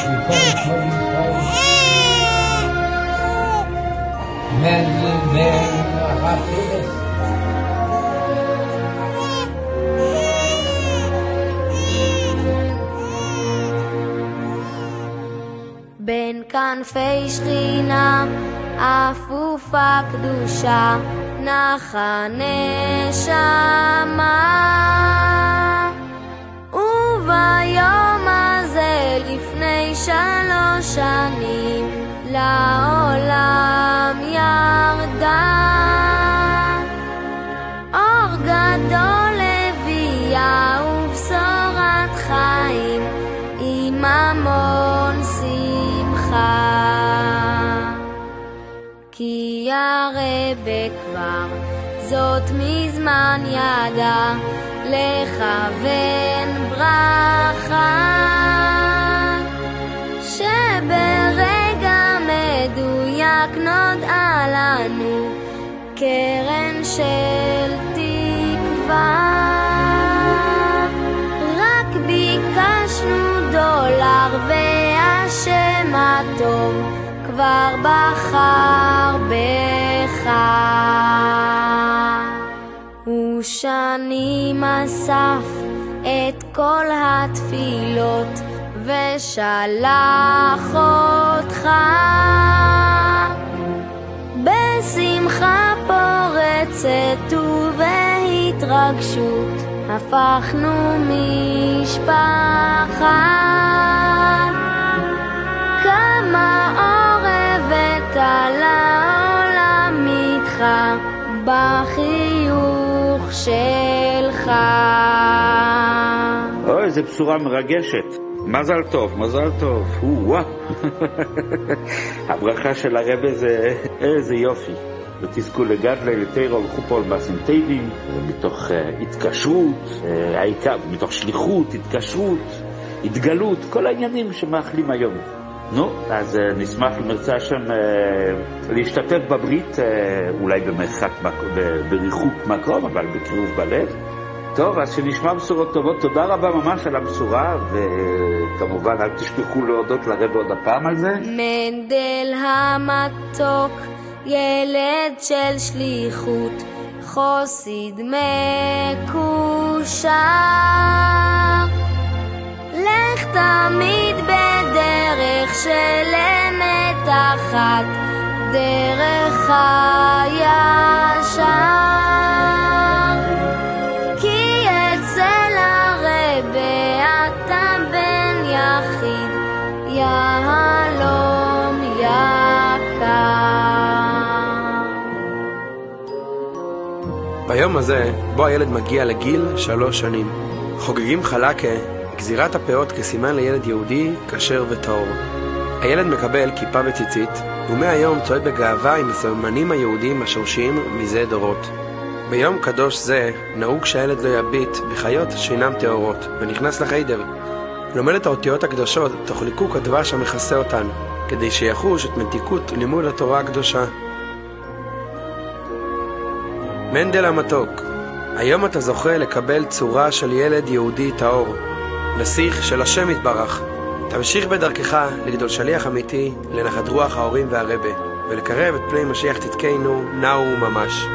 ביקורת כל ישראל. מנדל והחפש. בין כנפי שכינה אפופה קדושה נחה נשמה, וביום הזה לפני 3 שנים לעולם ירדה אור גדול הביאה ובשורת חיים עם המון שמחה, כי הרבה כבר זאת מזמן ידע לכוון ברכה, שברגע מדויק נודעה לנו קרן של תקווה. רק ביקשנו $1 והשם הטוב כבר בחר בך. ושנים אסף את כל התפילות ושלח אותך, בשמחה פורצת ובהתרגשות הפכנו משפחה. כמה אור הבאת לעולם איתך בחיוך שלך. אוי, זו בשורה מרגשת. מזל טוב, מזל טוב. וואו. הברכה של הרבי זה איזה יופי. ותזכו לגדלי לתירו וחופול בסנטייבים, מתוך התקשרות, מתוך שליחות, התקשרות, התגלות, כל העניינים שמאכלים היום. נו, אז נשמח למרצה השם להשתתף בברית, אולי במרחק, בריחוק מקום, אבל בקירוב בלב. טוב, אז שנשמע בשורות טובות. תודה רבה ממש על הבשורה, וכמובן אל תשכחו להודות לרב עוד הפעם על זה. מנדל המתוק, ילד של שליחות, חוסיד מקושר, לך תמיד בדרך של אמת אחת, דרך הישר, כי אצל הרבי אתה בן יחיד, יהלום יקר. ביום הזה, בו הילד מגיע לגיל 3 שנים, חוגגים חלקה, גזירת הפאות כסימן לילד יהודי, כשר וטהור. הילד מקבל כיפה וציצית, ומהיום צועד בגאווה עם הסממנים היהודים השורשיים מזה דורות. ביום קדוש זה נהוג שהילד לא יביט בחיות שאינם טהורות, ונכנס לחיידר. לומד את האותיות הקדושות תוך ליקוק הדבש המכסה אותן, כדי שיחוש את מתיקות לימוד התורה הקדושה. מנדל המתוק, היום אתה זוכה לקבל צורה של ילד יהודי טהור, נסיך של השם יתברך. תמשיך בדרכך לגדול שליח אמיתי לנחת רוח ההורים והרבה, ולקרב את פני משיח צדקנו נאו ממש.